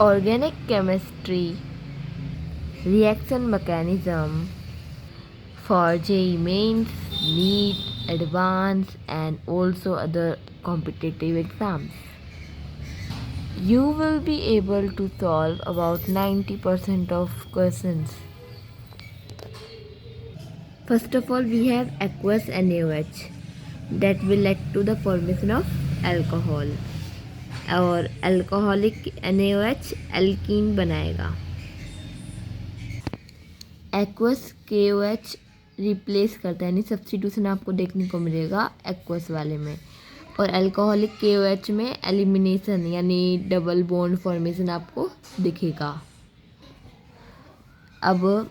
Organic chemistry, reaction mechanism for JEE Mains, NEET, Advanced, and also other competitive exams. You will be able to solve about 90% of questions. First of all, we have aqueous NaOH that will lead to the formation of alcohol, और alcoholic NaOH alkene बनाएगा. Aqueous KOH replace करता है, यानी substitution आपको देखने को मिलेगा aqueous वाले में, और अल्कोहलिक KOH में एलिमिनेशन यानी डबल बॉन्ड फॉर्मेशन आपको दिखेगा. अब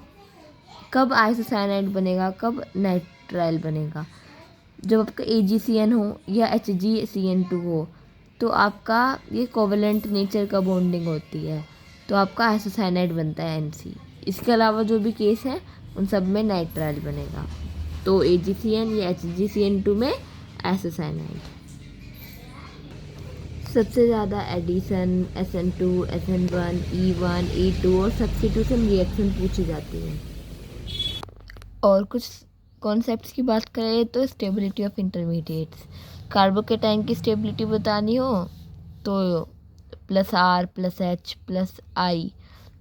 कब आइसोसाइनाइड बनेगा, कब नाइट्राइल बनेगा? जब आपका AgCN हो या HgCN2 हो तो आपका ये कोवेलेंट नेचर का बॉन्डिंग होती है, तो आपका आइसोसाइनाइड बनता है NC. इसके अलावा जो भी केस हैं उन सब में नाइट्राइल बनेगा. तो AgCN या HgCN2 में आइसोसाइनाइड. सबसे ज़्यादा addition SN2, SN1, E1, E2 और सब्स्टिट्यूशन रिएक्शन पूछी जाती हैं. और कुछ कॉन्सेप्ट्स की बात करें तो स्टेबिलिटी ऑफ इंटरमीडिएट्स. कार्बोकेटाइन की स्टेबिलिटी बतानी हो तो +R +H +I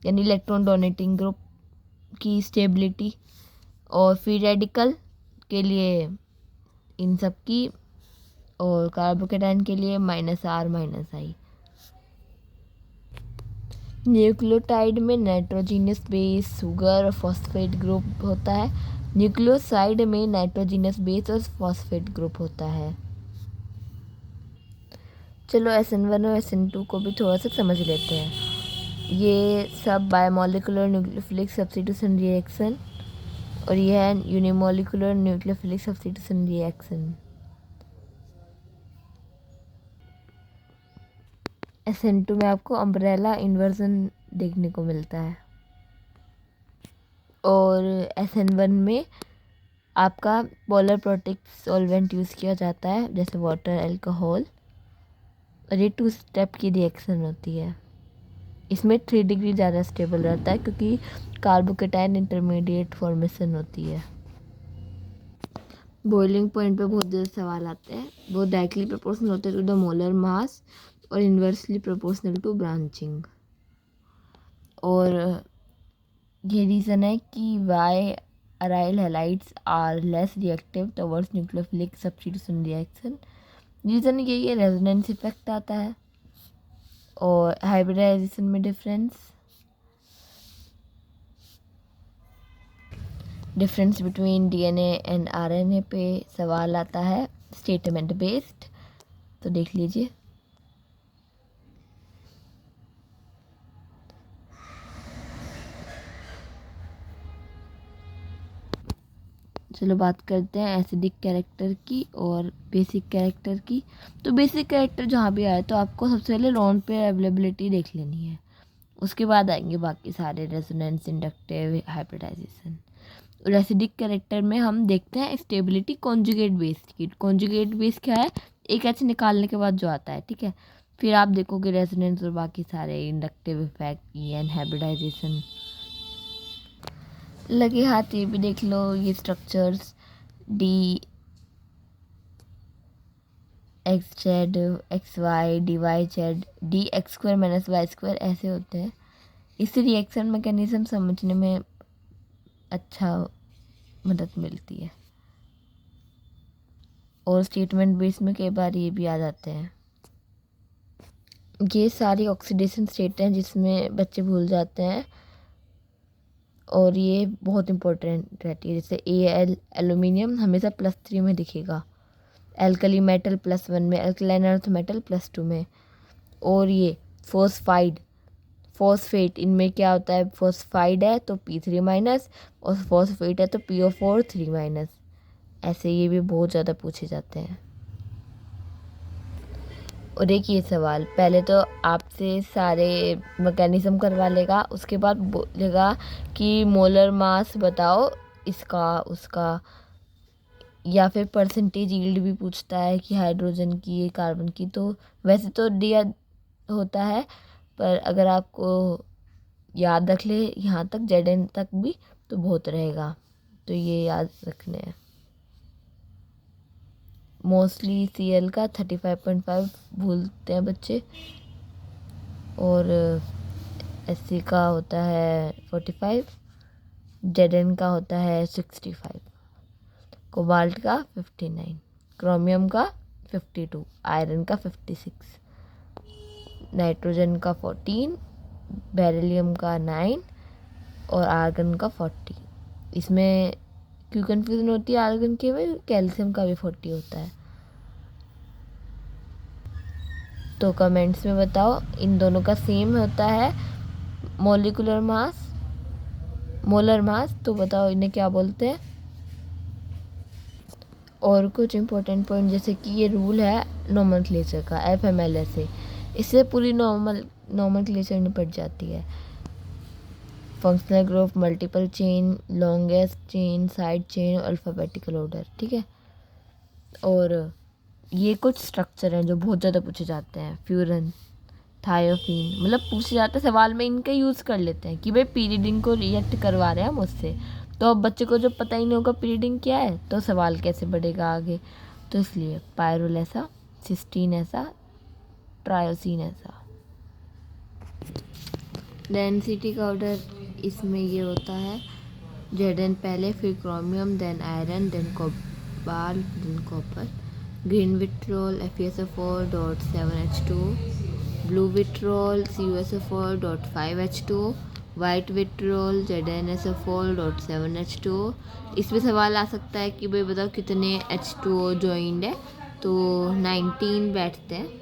यानी इलेक्ट्रॉन डोनेटिंग ग्रुप की स्टेबिलिटी, और फ्री रेडिकल के लिए इन सब की, और कार्बोकेटाइन के लिए -R -I. न्यूक्लियोटाइड में नाइट्रोजिनस बेस, शुगर और फॉस्फेट ग्रुप होता है. न्यूक्लियोसाइड में नाइट्रोजिनस बेस और फॉस्फेट ग्रुप होता है. चलो SN1 और SN2 को भी थोड़ा सा समझ लेते हैं. ये सब बायोमोलिकुलर न्यूक्लियोफिलिक सब्स्टिट्यूशन रिएक्शन, और ये है unimolecular nucleophilic substitution reaction. SN2 में आपको अम्ब्रेला इन्वर्जन देखने को मिलता है, और SN1 में आपका पोलर प्रोटेक्ट सॉल्वेंट यूज़ किया जाता है जैसे वाटर, अल्कोहल, और ये 2 स्टेप की रिएक्शन होती है. इसमें 3 डिग्री ज़्यादा स्टेबल रहता है क्योंकि कार्बोकेटाइन इंटरमीडिएट फॉर्मेशन होती है. बॉइलिंग पॉइंट पे बहुत ज़्यादा सवाल आते हैं. वो डायरेक्टली प्रोपोर्शनल होते हैं टू द मोलर मास और इन्वर्सली प्रोपोर्शनल टू ब्रांचिंग. और ये रीज़न है कि why aryl halides are less reactive towards nucleophilic substitution reaction. Reason यही है, रेजोनेंस इफेक्ट आता है और हाइब्रिडाइजेशन में difference between DNA and RNA पे सवाल आता है, स्टेटमेंट बेस्ड. तो देख लीजिए. चलो बात करते हैं एसिडिक कैरेक्टर की और बेसिक कैरेक्टर की. तो बेसिक कैरेक्टर जहाँ भी आए तो आपको सबसे पहले लोन पेयर अवेलेबिलिटी देख लेनी है, उसके बाद आएंगे बाकी सारे, रेजोनेंस, इंडक्टिव, हाइब्रिडाइजेशन. और एसिडिक कैरेक्टर में हम देखते हैं स्टेबिलिटी कॉन्जुगेट बेस्ड की. कॉन्जुगेट बेस क्या है? एक H निकालने के बाद जो आता है, ठीक है. फिर आप देखोगे रेजोनेंस और बाकी सारे, इंडक्टिव इफेक्ट, EN, हाइब्रिडाइजेशन. लगे हाथ ये भी देख लो, ये structures D XZ XY DYZ DX² - Y² ऐसे होते हैं. इससे रिएक्शन मैकेनिज्म समझने में अच्छा मदद मिलती है. और स्टेटमेंट बेस में कई बार ये भी आ जाते हैं. ये सारी ऑक्सीडेशन स्टेट हैं जिसमें बच्चे भूल जाते हैं, और ये बहुत इंपॉर्टेंट रहती है. जैसे Al एल्यूमिनियम हमेशा +3 में दिखेगा, एल्कली मेटल +1 में, अल्कलाइन अर्थ मेटल +2 में. और ये फॉस्फेट, इनमें क्या होता है? फॉस्फाइड है तो P3- और फॉस्फेट है तो PO4 3-. ऐसे ये भी बहुत ज़्यादा पूछे जाते हैं. और एक ये सवाल, पहले तो आपसे सारे मैकेनिज्म करवा लेगा, उसके बाद बोलेगा कि मोलर मास बताओ इसका उसका, या फिर परसेंटेज यील्ड भी पूछता है कि हाइड्रोजन की, कार्बन की. तो वैसे तो दिया होता है, पर अगर आपको याद रख ले यहाँ तक Zn तक भी तो बहुत रहेगा, तो ये याद रखने हैं। मोस्टली Cl का 35.5 भूलते हैं बच्चे, और Sc का होता है 45, Zn का होता है 65, कोबाल्ट का 59, क्रोमियम का 52, आयरन का 56, नाइट्रोजन का 14, बेरिलियम का 9 और आर्गन का 40। इसमें क्यों कन्फ्यूज़न होती है आर्गन के में? कैल्शियम का भी 40 होता है। तो कमेंट्स में बताओ, इन दोनों का सेम होता है मोलिकुलर मास, मोलर मास, तो बताओ इन्हें क्या बोलते हैं। और कुछ इम्पोर्टेंट पॉइंट, जैसे कि ये रूल है नोमेनक्लेचर का, FMLSA, इससे पूरी नोमेनक्लेचर निपट जाती है। Functional group, multiple chain, longest chain, side chain और अल्फ़ाबेटिकल ऑर्डर, ठीक है। और ये कुछ स्ट्रक्चर हैं जो बहुत ज़्यादा पूछे जाते हैं। फ्यूरन, थायोफीन, मतलब पूछे जाते हैं सवाल में, इनका यूज़ कर लेते हैं कि भाई पीरियडिंग को रिएक्ट करवा रहे हैं हम उससे। तो अब बच्चे को जब पता ही नहीं होगा पीरियडिंग क्या है तो सवाल कैसे बढ़ेगा आगे, तो इसलिए पायरोल ऐसा, सिस्टीन ऐसा, ट्रायोसिन ऐसा। डेंसिटी का ऑर्डर इसमें ये होता है, Zn पहले, फिर chromium, then iron, then cobalt, then copper. Green vitriol FeSO4.7H2, blue vitriol CuSO4.5H2, white vitriol ZnSO4.7H2। इसमें सवाल आ सकता है कि भाई बताओ कितने H2O ज्वाइंट है, तो 19 बैठते हैं।